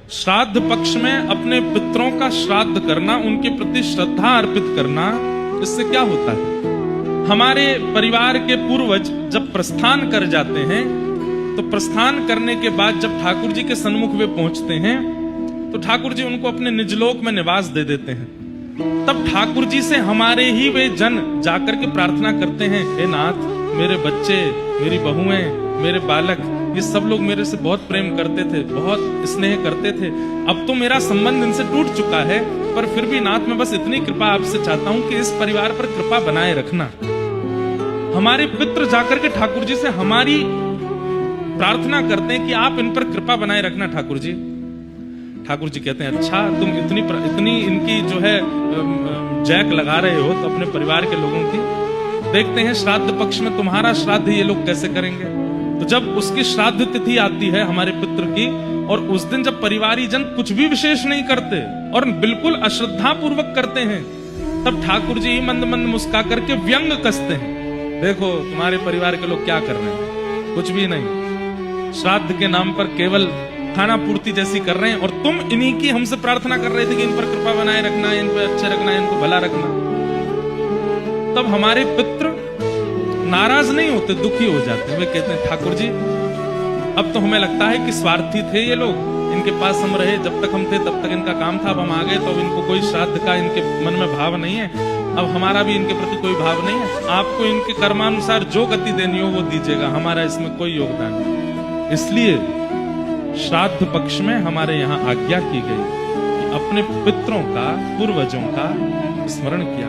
श्राद्ध पक्ष में अपने पितरों का श्राद्ध करना, उनके प्रति श्रद्धा अर्पित करना, इससे क्या होता है? हमारे परिवार के पूर्वज जब प्रस्थान कर जाते हैं तो प्रस्थान करने के बाद जब ठाकुर जी के सन्मुख वे पहुंचते हैं तो ठाकुर जी उनको अपने निजलोक में निवास दे देते हैं। तब ठाकुर जी से हमारे ही वे जन जाकर के प्रार्थना करते हैं, हे नाथ, मेरे बच्चे, मेरी बहुएं, मेरे बालक, ये सब लोग मेरे से बहुत प्रेम करते थे, बहुत स्नेह करते थे। अब तो मेरा संबंध इनसे टूट चुका है, पर फिर भी नाथ मैं बस इतनी कृपा आपसे चाहता हूं कि इस परिवार पर कृपा बनाए रखना। हमारे पितृ जाकर के ठाकुर जी से हमारी प्रार्थना करते हैं कि आप इन पर कृपा बनाए रखना ठाकुर जी। ठाकुर जी कहते हैं, अच्छा तुम इतनी इनकी जो है जैक लगा रहे हो तो अपने परिवार के लोगों की, देखते हैं श्राद्ध पक्ष में तुम्हारा श्राद्ध ये लोग कैसे करेंगे। तो जब उसकी श्राद्ध तिथि आती है हमारे पितृ की, और उस दिन जब परिवारी जन कुछ भी विशेष नहीं करते और बिल्कुल अश्रद्धा पूर्वक करते हैं, तब ठाकुर जी मंद मंद मुस्का करके व्यंग कसते हैं, देखो तुम्हारे परिवार के लोग क्या कर रहे हैं, कुछ भी नहीं, श्राद्ध के नाम पर केवल खाना पूर्ति जैसी कर रहे हैं, और तुम इन्हीं की हमसे प्रार्थना कर रहे थे कि इन पर कृपा बनाए रखना, इन पर अच्छे रखना, इनको भला रखना। तब हमारे पितृ नाराज नहीं होते, दुखी हो जाते हैं। वे कहते हैं, ठाकुर जी अब तो हमें लगता है कि स्वार्थी थे ये लोग, इनके पास हम रहे, जब तक हम थे तब तक इनका काम था, अब हम आ गए तो अब इनको कोई श्राद्ध का इनके मन में भाव नहीं है, अब हमारा भी इनके प्रति कोई भाव नहीं है, आपको इनके कर्मानुसार जो गति देनी हो वो दीजिएगा, हमारा इसमें कोई योगदान नहीं। इसलिए श्राद्ध पक्ष में हमारे यहाँ आज्ञा की गई कि अपने पितरों का, पूर्वजों का स्मरण किया।